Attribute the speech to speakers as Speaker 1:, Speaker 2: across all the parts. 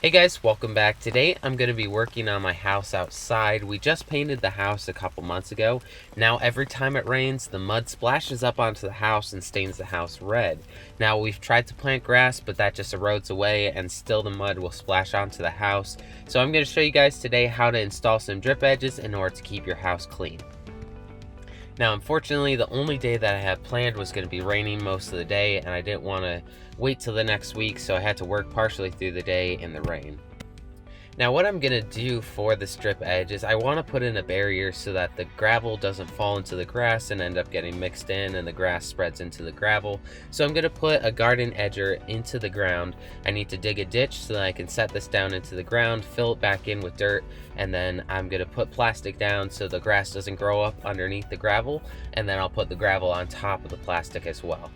Speaker 1: Hey guys, welcome back. Today I'm going to be working on my house outside. We just painted the house a couple months ago. Now every time it rains, the mud splashes up onto the house and stains the house red. Now we've tried to plant grass, but that just erodes away and still the mud will splash onto the house. So I'm going to show you guys today how to install some drip edges in order to keep your house clean. Now, unfortunately, the only day that I had planned was going to be raining most of the day, and I didn't want to wait till the next week, so I had to work partially through the day in the rain. Now what I'm gonna do for the strip edge is I want to put in a barrier so that the gravel doesn't fall into the grass and end up getting mixed in and the grass spreads into the gravel. So I'm gonna put a garden edger into the ground. I need to dig a ditch so that I can set this down into the ground, fill it back in with dirt, and then I'm gonna put plastic down so the grass doesn't grow up underneath the gravel, and then I'll put the gravel on top of the plastic as well.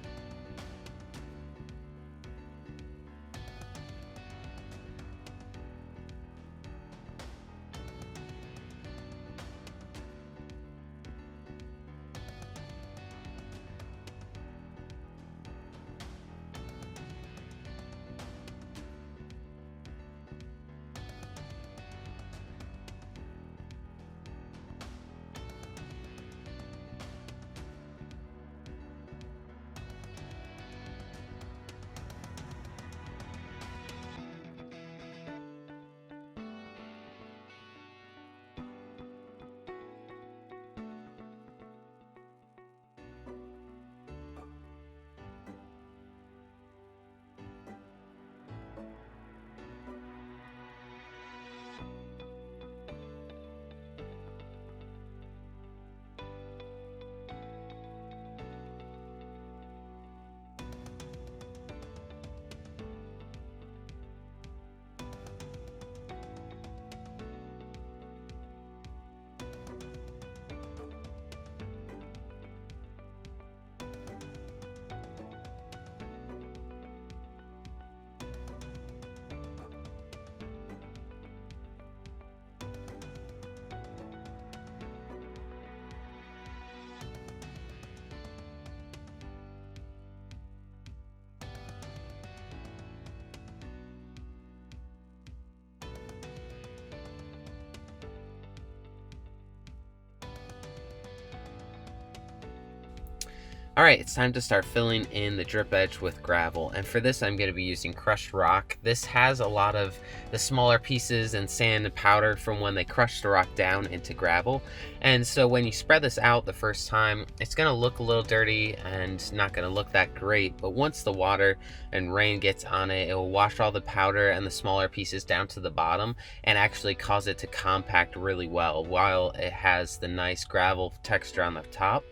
Speaker 1: Alright, it's time to start filling in the drip edge with gravel, and for this I'm going to be using crushed rock. This has a lot of the smaller pieces and sand and powder from when they crushed the rock down into gravel, and so when you spread this out the first time, it's going to look a little dirty and not going to look that great, but once the water and rain gets on it, it will wash all the powder and the smaller pieces down to the bottom and actually cause it to compact really well. While it has the nice gravel texture on the top,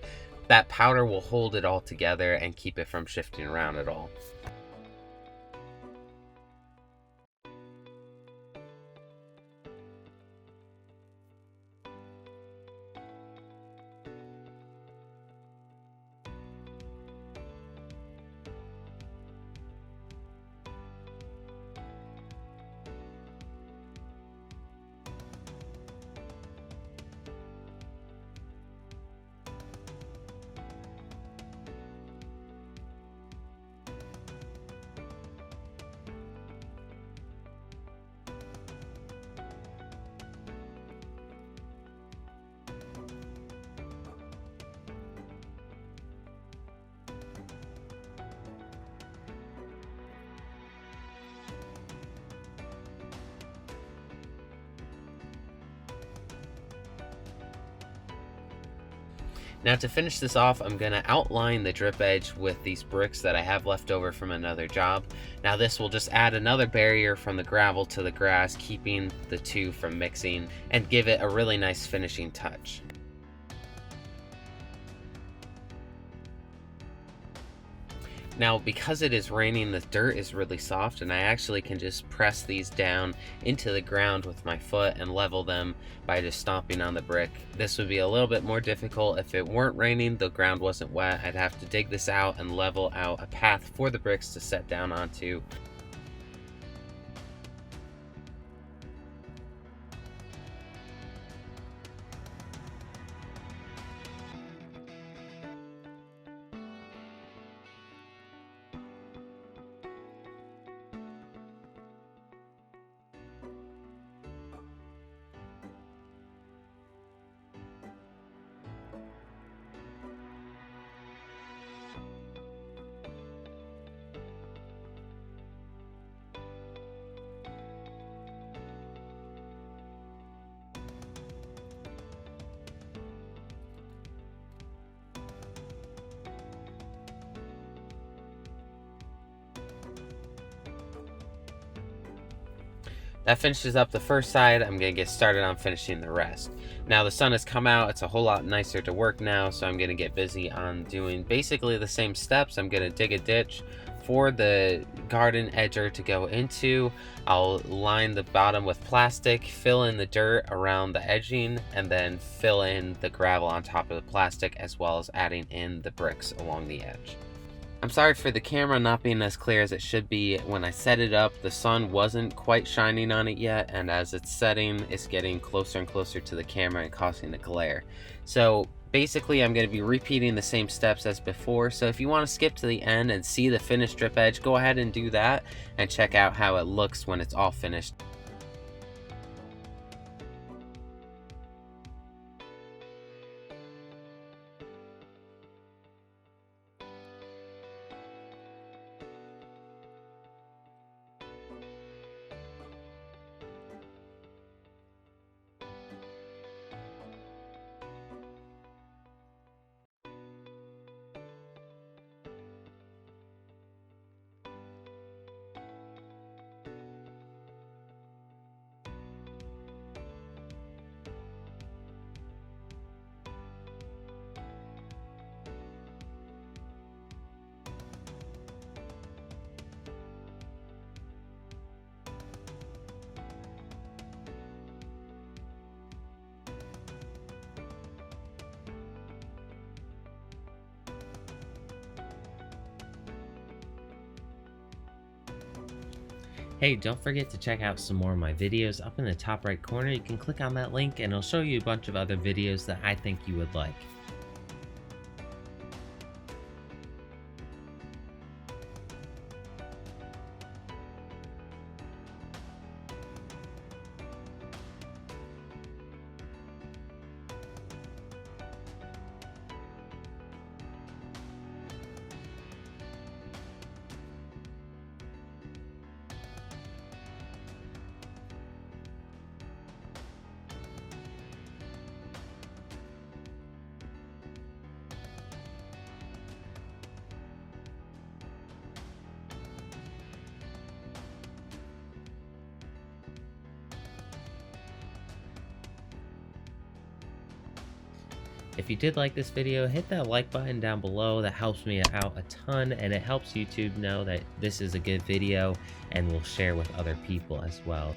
Speaker 1: that powder will hold it all together and keep it from shifting around at all. Now to finish this off, I'm going to outline the drip edge with these bricks that I have left over from another job. Now this will just add another barrier from the gravel to the grass, keeping the two from mixing, and give it a really nice finishing touch. Now, because it is raining, the dirt is really soft, and I actually can just press these down into the ground with my foot and level them by just stomping on the brick. This would be a little bit more difficult if it weren't raining, the ground wasn't wet. I'd have to dig this out and level out a path for the bricks to set down onto. That finishes up the first side. I'm gonna get started on finishing the rest. Now the sun has come out, it's a whole lot nicer to work now, so I'm gonna get busy on doing basically the same steps. I'm gonna dig a ditch for the garden edger to go into. I'll line the bottom with plastic, fill in the dirt around the edging, and then fill in the gravel on top of the plastic, as well as adding in the bricks along the edge. I'm sorry for the camera not being as clear as it should be. When I set it up, the sun wasn't quite shining on it yet, and as it's setting, it's getting closer and closer to the camera and causing a glare. So basically, I'm going to be repeating the same steps as before, so if you want to skip to the end and see the finished drip edge, go ahead and do that, and check out how it looks when it's all finished. Hey, don't forget to check out some more of my videos. Up in the top right corner, you can click on that link and it'll show you a bunch of other videos that I think you would like. If you did like this video, hit that like button down below. That helps me out a ton, and it helps YouTube know that this is a good video and will share with other people as well.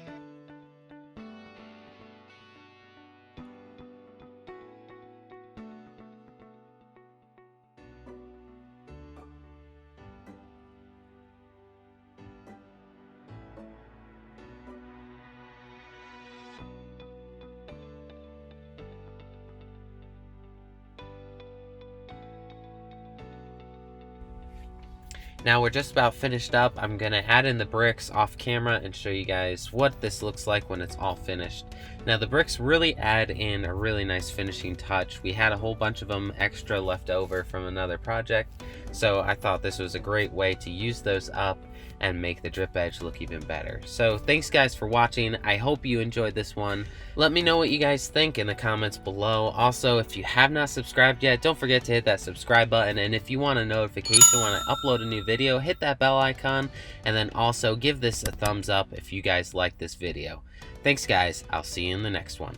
Speaker 1: Now we're just about finished up. I'm gonna add in the bricks off camera and show you guys what this looks like when it's all finished. Now the bricks really add in a really nice finishing touch. We had a whole bunch of them extra left over from another project, so I thought this was a great way to use those up and make the drip edge look even better. So thanks guys for watching. I hope you enjoyed this one. Let me know what you guys think in the comments below. Also, if you have not subscribed yet, don't forget to hit that subscribe button, and if you want a notification when I upload a new video, hit that bell icon, and then also give this a thumbs up if you guys like this video. Thanks guys, I'll see you in the next one.